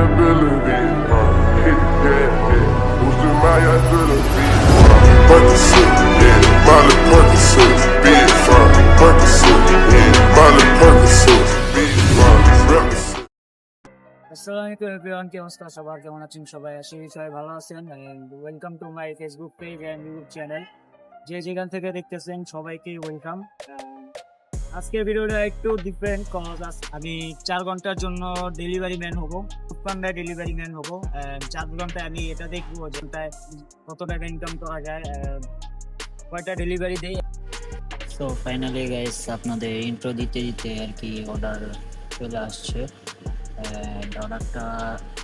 ability, hit the gas, boosting my utility. Percocet, yeah, Molly Percocet, big fun. Percocet, yeah, Molly Percocet, big fun. Represent. আসসালামু আলাইকুম everyone, কি অবস্থা সবার? কেমন আছেন সবাই? আশা করি সবাই ভালো আছেন। And welcome to my Facebook page and YouTube channel. যে যেখান থেকে দেখতেছেন সবাইকে ওয়েলকাম। আজকের ভিডিওটা একটু ডিফারেন্ট কজ আমি 4 ঘন্টার জন্য ডেলিভারি ম্যান হবো, ফুডপান্ডায় ডেলিভারি ম্যান হবো। 4 ঘন্টায় আমি এটা দেখবো যে কত টাকা ইনকাম করা যায়, কয়টা ডেলিভারি দেই। সো ফাইনালি গাইস, আপনাদের ইন্ট্রো দিতে দিতে আর কি অর্ডার চলে আসছে। অর্ডারটা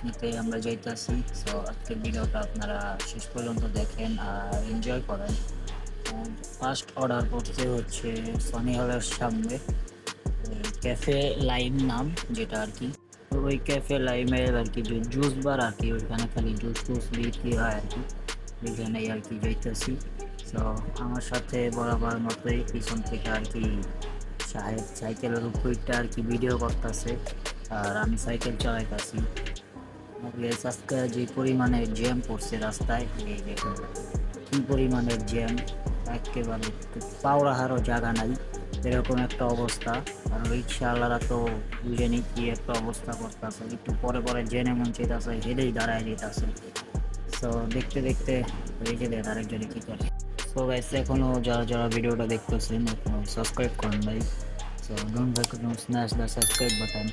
নিতে আমরা যাইতেছি। সো আজকের ভিডিওটা আপনারা শেষ পর্যন্ত দেখেন আর এনজয় করেন। ফার্স্ট অর্ডার করতে হচ্ছে সনি হলের সামনে ক্যাফে লাইম নাম, যেটা আর কি ওই ক্যাফে লাইমের আর কি যে জুস বার আর কি, ওইখানে খালি জুস টুস বিক্রি হয় আর কি, ওইখানেই আর কি যাইতেছি। তো আমার সাথে বরাবর মতোই পিছন থেকে আর কি সাহেব সাইকেলের উপরটা আর কি ভিডিও করতেছে আর আমি সাইকেল চালাইতেছি। আজকে যে পরিমাণে জ্যাম পড়ছে রাস্তায়, এই দেখুন কি পরিমাণের জ্যাম, একেবারে পাও রাখারও জায়গা নাই, এরকম একটা অবস্থা। আর রিক্সাওয়ালারা তো বুঝেনি কি একটা অবস্থা করতেছে, একটু পরে পরে জেনে মন চাইতেছে হেলেই দাঁড়ায় যেতেছে। সো দেখতে দেখতে রেখে দেন আরেকজনে কী করে। সো গাইস, এখনও যারা যারা ভিডিওটা দেখতেছেন এখনো সাবস্ক্রাইব করেন ভাই। So don't forget to smash the subscribe button.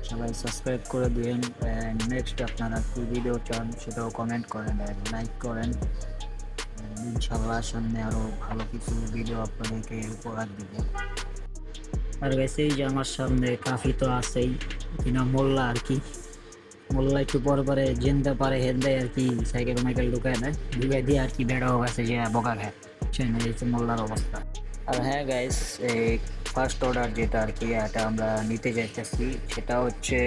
সবাই সাবস্ক্রাইব করে দিন। অ্যান্ড নেক্সট আপনারা কী ভিডিও চান সেটাও কমেন্ট করেন আর লাইক করেন। ইনশাল্লাহ সামনে আরও ভালো কিছু ভিডিও আপনাদেরকে উপহার দিব। আর গাইস, এই যে আমার সামনে কাফি তো আছেই, কিনা মোল্লা আর কি। মোল্লা একটু পরে পরে জেনতে পারে হেনদায় আর কি সাইকেল মাইকেল ঢুকায় দেয়, ঢুকাই দিয়ে আর কি বেড়াও গেছে যে বোকা খায়, বুঝছেন? এই হচ্ছে মোল্লার অবস্থা। আর হ্যাঁ গাইস, এই ফার্স্ট অর্ডার যেটা আর কি এটা আমরা নিতে যাইতেছি, সেটা হচ্ছে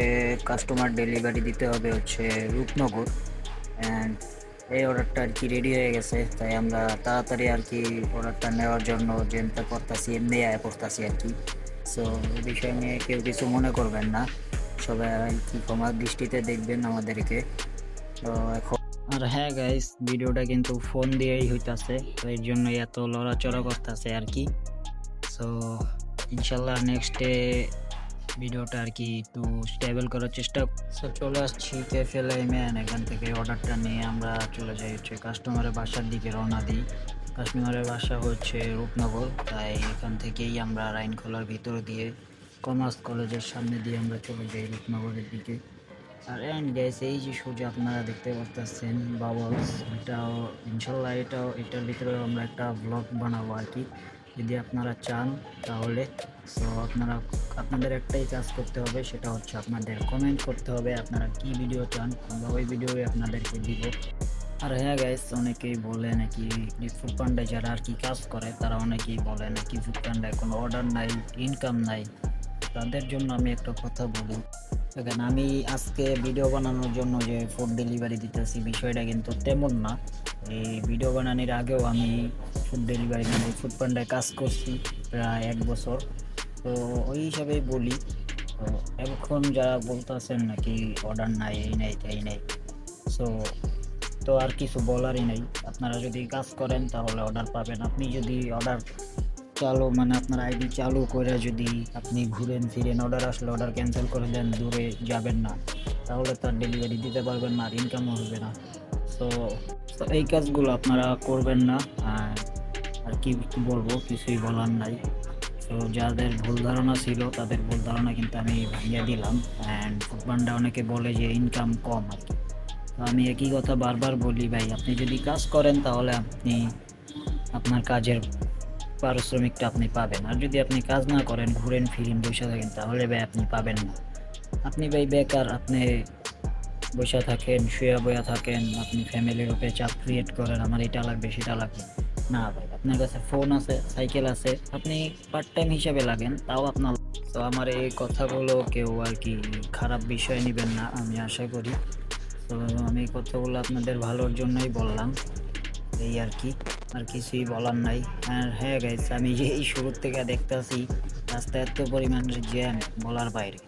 কাস্টমার ডেলিভারি দিতে হবে হচ্ছে রূপনগর। অ্যান্ড এই অর্ডারটা আর কি রেডি হয়ে গেছে, তাই আমরা তাড়াতাড়ি আর কি অর্ডারটা নেওয়ার জন্য জেনতে করতেছি, এমনি আয় করতেছি আর কি। সো এই বিষয় নিয়ে কেউ কিছু মনে করবেন না, সবাই আর কি ক্ষমার দৃষ্টিতে দেখবেন আমাদেরকে। তো এখন আর হ্যাঁ গাইস, ভিডিওটা কিন্তু ফোন দিয়েই হইতাছে, তো এর জন্য এত লড়াচড়া করতেছে আর কি। সো ইনশাল্লাহ নেক্সটে ভিডিওটা আর কি একটু স্টেবল করার চেষ্টা। সো চলে আসছি ক্যাফে লাইম্যান, এখান থেকে অর্ডারটা নিয়ে আমরা চলে যাই হচ্ছে কাস্টমারের বাসার দিকে রওনা দিই। কাস্টমারের বাসা হচ্ছে রূপনগর, তাই এখান থেকেই আমরা রাইনখোলার ভিতর দিয়ে কমার্স কলেজের সামনে দিয়ে আমরা চলে যাই রূপনগরের দিকে। আর এন্ড গাইস, এই যে সোজা আপনারা দেখতে পাচ্ছেন বাবলস, এটাও ইনশাল্লাহ এটার ভিতরে আমরা একটা ব্লগ বানাবো আর কি, যদি আপনারা চান তাহলে। সো আপনাদের একটাই কাজ করতে হবে, সেটা হচ্ছে আপনাদের কমেন্ট করতে হবে আপনারা কি ভিডিও চান, আমরা ওই ভিডিওই আপনাদেরকে দিব। আর হ্যাঁ গাইস, অনেকেই বলে নাকি ফুডপান্ডায় যারা আর কি কাজ করে তারা অনেকেই বলে নাকি ফুডপান্ডায় কোনো অর্ডার নাই, ইনকাম নাই। তাদের জন্য আমি একটা কথা বলি, দেখেন আমি আজকে ভিডিও বানানোর জন্য যে ফুড ডেলিভারি দিতেছি বিষয়টা কিন্তু তেমন না। এই ভিডিও বানানোর আগেও আমি ফুড ডেলিভারি মানে ফুডপান্ডায় কাজ করছি প্রায় 1 বছর। তো ওই হিসাবেই বলি। তো এখন যারা বলতেছেন নাকি অর্ডার নাই, এই নাই তাই নাই, সো তো আর কিছু বলারই নাই। আপনারা যদি কাজ করেন তাহলে অর্ডার পাবেন। আপনি যদি অর্ডার চালু মানে আপনার আইডি চালু করে যদি আপনি ঘুরেন ফিরেন, অর্ডার আসলে অর্ডার ক্যান্সেল করে দেন, দূরে যাবেন না, তাহলে তার ডেলিভারি দিতে পারবেন না আর ইনকামও হবে না। সো এই কাজগুলো আপনারা করবেন না। আর কি বলবো, কিছুই বলার নাই। তো যাদের ভুল ধারণা ছিল তাদের ভুল ধারণা কিন্তু আমি ভাঙিয়ে দিলাম। অ্যান্ড ফুডপান্ডা অনেকে বলে যে ইনকাম কম আর কি, তো আমি একই কথা বারবার বলি, ভাই আপনি যদি কাজ করেন তাহলে আপনি আপনার কাজের পারিশ্রমিকটা আপনি পাবেন। আর যদি আপনি কাজ না করেন, ঘুরেন ফিরেন বসে থাকেন, তাহলে ভাই আপনি পাবেন না। আপনি ভাই বেকার, আপনি বসে থাকেন, শুয়ে বয়া থাকেন, আপনি ফ্যামিলির উপরে চাপ ক্রিয়েট করেন, আমার এটা লাগবে সেটা লাগবে না। ভাই আপনার কাছে ফোন আছে, সাইকেল আছে, আপনি পার্ট টাইম হিসাবে লাগেন, তাও আপনার। তো আমার এই কথাগুলো কেউ আর কি খারাপ বিষয় নেবেন না, আমি আশা করি। তো আমি এই কথাগুলো আপনাদের ভালোর জন্যই বললাম, এই আর কি, আর কিছুই বলার নাই। আর হ্যাঁ গাইস, আমি যে এই শুরুর থেকে দেখতেছি রাস্তায় এত পরিমাণের জ্যাম বলার বাইরে।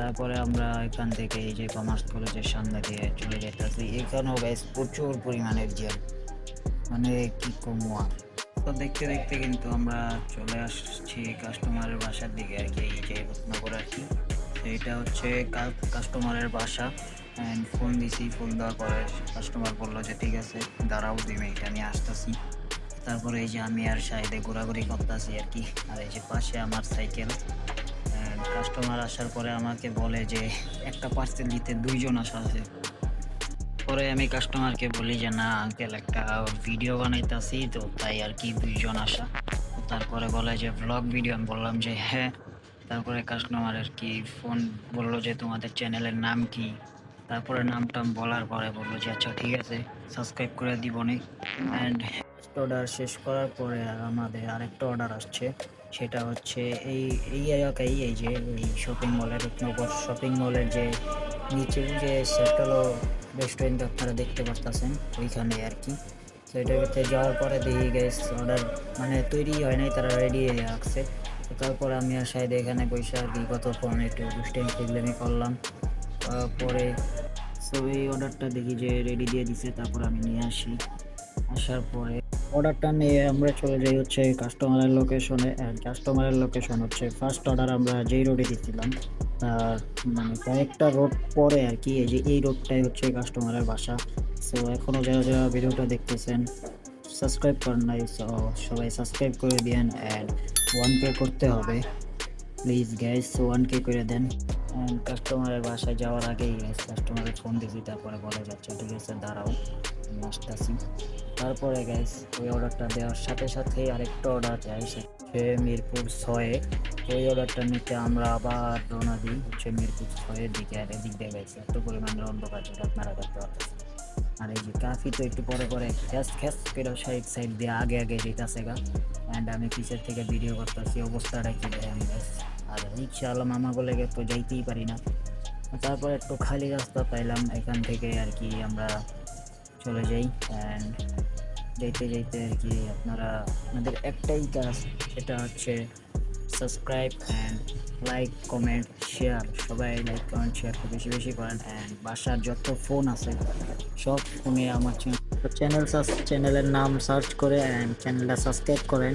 তারপরে আমরা এখান থেকে এই যে কমার্স কলেজের সামনে দিয়ে চলে যেতেছি। এখানেও গাইস প্রচুর পরিমাণের জ্যাম, মানে কি কমু আর। তো দেখতে দেখতে কিন্তু আমরা চলে আসছি কাস্টমারের বাসার দিকে আর কি, এই যে রূপনগর আর কি। তো এটা হচ্ছে কাস্টমারের বাসা। অ্যান্ড ফোন দিছি, ফোন দেওয়ার পরে কাস্টমার বললো যে ঠিক আছে দাঁড়াও 2 মিনিট আমি আসতেছি। তারপরে এই যে আমি আর সাইডে ঘোরাঘুরি করতেছি আর কি, আর এই যে পাশে আমার সাইকেল। কাস্টমার আসার পরে আমাকে বলে যে একটা পার্সেল দিতে 2 জন আসা আছে। পরে আমি কাস্টমারকে বলি যে না আঙ্কেল একটা ভিডিও বানাইতেছি তো তাই আর কি 2 জন আসা। তো তারপরে বলে যে ব্লগ ভিডিও, আমি বললাম যে হ্যাঁ। তারপরে কাস্টমার আর কি ফোন বললো যে তোমাদের চ্যানেলের নাম কি। তারপরে নামটা বলার পরে বললো যে আচ্ছা ঠিক আছে সাবস্ক্রাইব করে দিব নি। অ্যান্ড অর্ডার শেষ করার পরে আমাদের আরেকটা অর্ডার আসছে, সেটা হচ্ছে এই এলাকায় এই যে এই শপিং মলের রূপনগর শপিং মলের যে নিচে যে সেটলো রেস্টুরেন্ট আপনারা দেখতে পাচ্ছেন ওইখানে আর কি। তো এটার ভিতরে যাওয়ার পরে দেখি গ্যাস অর্ডার মানে তৈরি হয় নাই, তারা রেডি রাখছে। তো তারপরে আমি আর সাইডে এখানে বসে আর কি কতক্ষণ একটু দুষ্টাইম ফিল্মি করলাম। পরে সো এই অর্ডারটা দেখি যে রেডি দিয়ে দিছে, তারপর আমি নিয়ে আসি। আসার পরে অর্ডারটা নিয়ে আমরা চলে যাই হচ্ছে কাস্টমারের লোকেশনে। অ্যান্ড কাস্টমারের লোকেশন হচ্ছে ফার্স্ট অর্ডার আমরা যেই রোডে দিচ্ছিলাম তার মানে কয়েকটা রোড পরে আর কি, এই যে এই রোডটাই হচ্ছে কাস্টমারের বাসা। সো এখনও যারা যারা ভিডিওটা দেখতেছেন সাবস্ক্রাইব করেন নাই, সো সবাই সাবস্ক্রাইব করে দিন। অ্যান্ড 1K করতে হবে প্লিজ গ্যাস, 1K করে দেন। অ্যান্ড কাস্টমারের বাসায় যাওয়ার আগেই গ্যাস কাস্টমারের ফোন দিয়েছি, তারপরে বলা যাচ্ছে ঠিক আছে দাঁড়াও আমি আসতেছি। তারপরে গ্যাস ওই অর্ডারটা দেওয়ার সাথে সাথেই আরেকটা অর্ডার যায়, সে মিরপুর 6-এ। ওই অর্ডারটা নিতে আমরা আবার রওনা দিই হচ্ছে মিরপুর 6-এর দিকে। আর এদিক দিয়ে গেছে এত পরিমাণের অন্ধকার যেটা আপনারা দেখতে পাচ্ছেন। আর এই যে কাফি তো একটু পরে পরে খ্যাস খ্যাস করে সাইড দিয়ে আগে আগে যেতেছে গা। অ্যান্ড আমি পিছের থেকে ভিডিও করতেছি, অবস্থাটা কি দেয় আমি গ্যাস। আর রিক্সাওয়ালা মামা বলে তো যাইতেই পারি না। তারপর একটু খালি রাস্তা পাইলাম, এখান থেকে আর কি আমরা চলে যাই। অ্যান্ড যেতে যেতে আর কি আপনাদের একটাই কাজ, সেটা হচ্ছে subscribe and like comment share. সবাই লাইক কমেন্ট শেয়ার খুব বেশি বেশি করেন। অ্যান্ড বাসার যত ফোন আছে সব ফোনে আমার চ্যানেলের নাম সার্চ করে অ্যান্ড চ্যানেলটা সাবস্ক্রাইব করেন।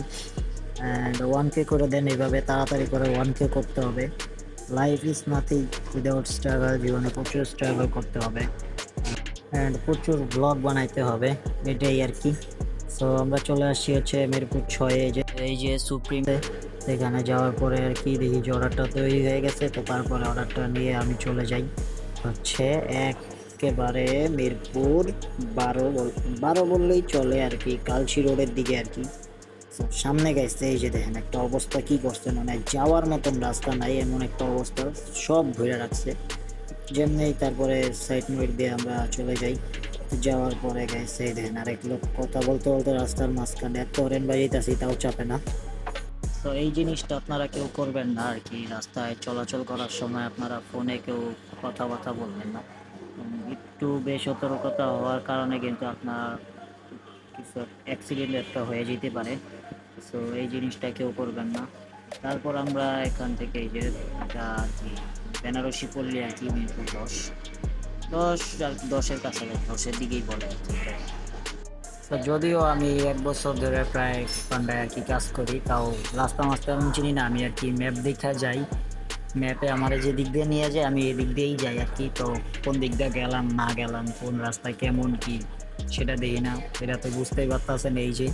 অ্যান্ড 1K করে দেন, এইভাবে তাড়াতাড়ি করে 1K করতে হবে। Life is nothing without struggle, জীবনে প্রচুর স্ট্রাগল করতে হবে অ্যান্ড প্রচুর ব্লগ বানাইতে হবে, এটাই আর কি। সো আমরা চলে আসছি হচ্ছে মিরপুর 6-এ, এই যে সুপ্রিম। সেখানে যাওয়ার পরে আর কি দেখি যে অর্ডারটা তৈরি হয়ে গেছে। তো তারপরে অর্ডারটা নিয়ে আমি চলে যাই হচ্ছে একেবারে মিরপুর 12 বললেই চলে আর কি, কালশি রোডের দিকে আর কি। সামনে গেছে এই যে দেখেন একটা অবস্থা কি করছে, মানে যাওয়ার মতন রাস্তা নাই এমন একটা অবস্থা, সব ঘুরে রাখছে যেমনি। তারপরে সাইড মিট দিয়ে আমরা চলে যাই। যাওয়ার পরে গেছে দেখেন আরেক লোক কথা বলতে বলতে রাস্তার মাঝখানে এত হরেন বাজিয়েছি তাও চাপে না। তো এই জিনিসটা আপনারা কেউ করবেন না আর কি, রাস্তায় চলাচল করার সময় আপনারা ফোনে কেউ কথাবার্তা বলবেন না। একটু বেসতর্কতা হওয়ার কারণে কিন্তু আপনার কিছু অ্যাক্সিডেন্ট একটা হয়ে যেতে পারে। সো এই জিনিসটা কেউ করবেন না। তারপর আমরা এখান থেকে এই যে এটা আর কি বেনারসি পল্লী আর কি, মিরপুর 10-10-10-এর কাছাকাছি 10-এর দিকেই বলে আর কি। তো যদিও আমি 1 বছর ধরে প্রায় পান্ডায় আর কি কাজ করি, তাও রাস্তা মাস্তা আমি চিনি না। আমি আর কি ম্যাপ দেখা যাই, ম্যাপে আমার যে দিক দিয়ে নিয়ে যায় আমি এদিক দিয়েই যাই আর কি। তো কোন দিক দিয়ে গেলাম না গেলাম, কোন রাস্তায় কেমন কি সেটা দেখি না, এটা তো বুঝতেই পারতেছেন। এই যে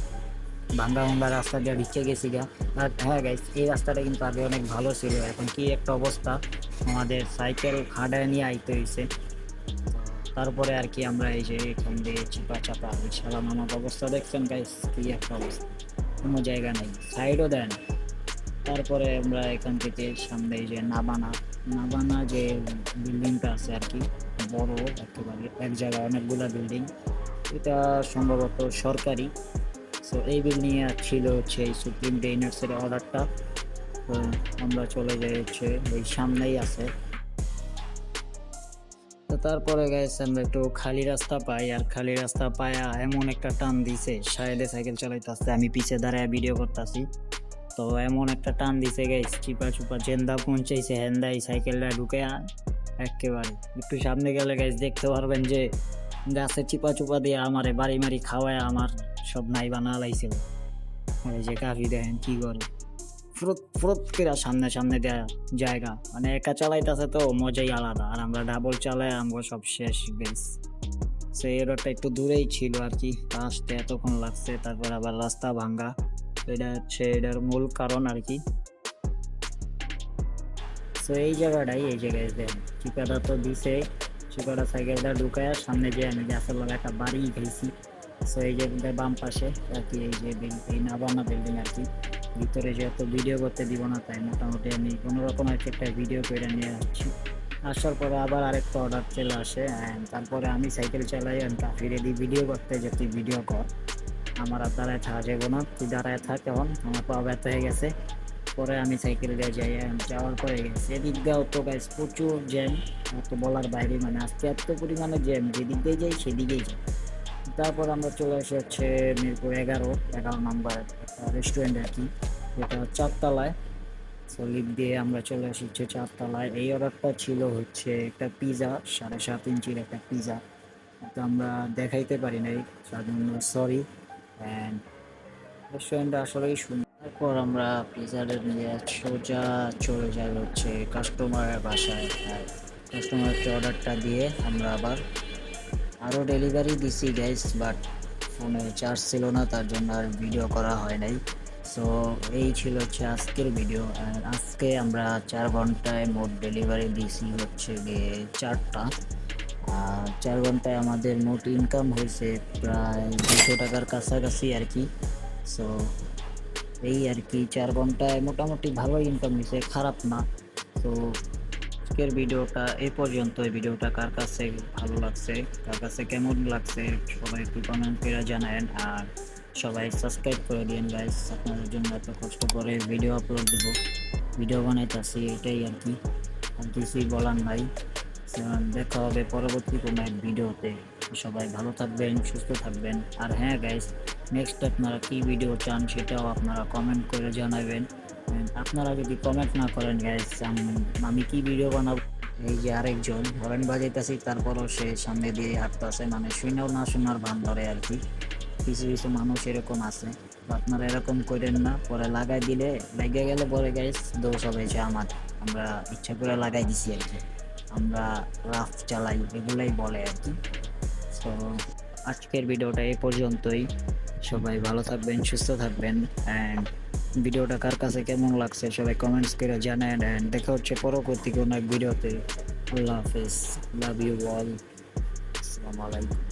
ভাঙ্গা রাস্তা দিয়ে ঢুকে গেছি গা। আর হ্যাঁ গাইস, এই রাস্তাটা কিন্তু আগে অনেক ভালো ছিল, এখন কি একটা অবস্থা, আমাদের সাইকেল খাড়ায় নিয়ে আইতে হয়েছে। তারপরে আর কি আমরা এই যে এখান দিয়ে চিপা চাপা সালাম, আমার অবস্থা দেখছেন গাইস কি একটা অবস্থা, কোনো জায়গা নেই, সাইডও দেন। তারপরে আমরা এখান থেকে সামনে এই যে নাবানা যে বিল্ডিংটা আছে আর কি, বড় একেবারে এক জায়গায় অনেকগুলা বিল্ডিং, এটা সম্ভবত সরকারি। সো এই বিল্ডিং এ ছিল হচ্ছে এই সুপ্রিম ডেইনার্সের অর্ডারটা। তো আমরা চলে যাই হচ্ছে ওই সামনেই আছে। তো তারপরে গাইস আমরা একটু খালি রাস্তা পাই, আর খালি রাস্তা পায়া এমন একটা টান দিছে, সাইডে সাইকেল চালাইতেছে, আমি পিছে দাঁড়ায় ভিডিও করতেছি। তো এমন একটা টান দিছে গাইস, চিপা চুপা জেন্দা পৌঁছাইছে হেন্দাই সাইকেলটা ঢুকে একেবারে একটু সামনে গেলে গাইস দেখতে পারবেন যে গাছে চিপা চুপা দিয়ে আমারে বাড়ি মারি খাওয়ায় আমার সব নাই বানা লাইছিল। আর এই যে কাফি দেখেন কি করে ফুরত ফুরত করে সামনে সামনে দেয়া জায়গা, মানে একা চালাইতেছে তো মজাই আলাদা, আর আমরা ডাবল চালাই আমরা সব শেষ গাইস। সো এই রোডটা একটু দূরেই ছিল আর কি, আসতে এতক্ষণ লাগছে, তারপর আবার রাস্তা ভাঙ্গা, এটা হচ্ছে এটার মূল কারণ আর কি। তো এই জায়গাটাই, এই জায়গায় দেখেন চিপাটা তো দিছে, চিপাটা সাইকেলটা ঢুকায় সামনে যে আমি গাছের লগে একটা বাড়ি খেয়েছি। সো এই যে বাম পাশে আর কি, এই যে এই নাবানা বিল্ডিং আর কি, ভিতরে যেহেতু ভিডিও করতে দিব না তাই মোটামুটি আমি কোনো রকম আর কি একটা ভিডিও করে নিয়ে আসছি। আসার পরে আবার আরেকটা অর্ডার চলে আসে, তারপরে আমি সাইকেল চালাই ফিরে দিই ভিডিও করতে, যে তুই ভিডিও কর, আমার আর দাঁড়ায় থাকা যাবো না, তুই দাঁড়ায় থাক, এখন আমার পা ব্যথা হয়ে গেছে। পরে আমি সাইকেল দিয়ে যাই, যাওয়ার পরে গেছে এদিক দিয়েও তো গাইস প্রচুর জ্যাম, তো বলার বাইরে, মানে আজকে এত পরিমাণে জ্যাম, যেদিক দিয়ে যাই সেদিকেই যাই। তারপর আমরা চলে আসি হচ্ছে মিরপুর 11 নম্বর রেস্টুরেন্ট আর কি, যেটা 4 তলায়। সো লিফট দিয়ে আমরা চলে আসি হচ্ছে 4 তলায়। এই অর্ডারটা ছিল হচ্ছে একটা পিজা, 7.5 ইঞ্চির একটা পিজা, তো আমরা দেখাইতে পারি নাই, তার জন্য সরি। অ্যান্ড রেস্টুরেন্টটা আসলেই সুন্দর। তারপর আমরা পিজাটা নিয়ে সোজা চলে যাই হচ্ছে কাস্টমারের বাসায়, আর কাস্টমারকে অর্ডারটা দিয়ে আমরা আবার আরও ডেলিভারি দিছি গাইস, বাট ফোনে চার্জ ছিল না, তার জন্য আর ভিডিও করা হয় নাই। সো এই ছিল হচ্ছে আজকের ভিডিও। আর আজকে আমরা 4 ঘন্টায় মোট ডেলিভারি দিছি হচ্ছে গিয়ে 4টা, আর 4 ঘন্টায় আমাদের মোট ইনকাম হয়েছে প্রায় 200 টাকার কাছাকাছি আর কি। সো এই আর কি 4 ঘন্টায় মোটামুটি ভালো ইনকাম হয়েছে, খারাপ না। তো আজকের ভিডিওটা এই পর্যন্ত। এই ভিডিওটা কার কাছে ভালো লাগছে, কার কাছে কেমন লাগছে সবাই একটু কমেন্ট করে জানাবেন, আর সবাই সাবস্ক্রাইব করে দিন গাইস, আপনাদের জন্য এত কষ্ট করে ভিডিও আপলোড দেবো, ভিডিও বানাইতেছি, এটাই আর কি, আর কিছুই বলার নাই। দেখা হবে পরবর্তী কোনো এক ভিডিওতে। সবাই ভালো থাকবেন, সুস্থ থাকবেন, আর হ্যাঁ গাইস, নেক্সট আপনারা কি ভিডিও চান সেটাও আপনারা কমেন্ট করে জানাবেন। আপনারা যদি কমেন্ট না করেন গাইস, আমি কি ভিডিও বানাবো। এই যে আরেকজন হরেন বাজাইতেছি, তারপরও সে সামনে দিয়ে হাঁটতেছে, মানে শুনেও না শোনার ভান ধরে আর কি। কিছু কিছু মানুষ এরকম আছে, তো আপনারা এরকম করেন না, পরে লাগাই দিলে লেগে গেলে পরে গাইস দোষ হবে যে আমার, আমরা ইচ্ছা করে লাগাই দিছি আর কি, আমরা রাফ চালাই এগুলাই বলে আর কি। তো আজকের ভিডিওটা এই পর্যন্তই। সবাই ভালো থাকবেন, সুস্থ থাকবেন, অ্যান্ড ভিডিওটা কার কাছে কেমন লাগছে সবাই কমেন্টস করে জানান, অ্যান্ড দেখা হচ্ছে পরবর্তী কোনো এক ভিডিওতে। আল্লাহ হাফেজ, লাভ ইউ অল, আসসালামু আলাইকুম।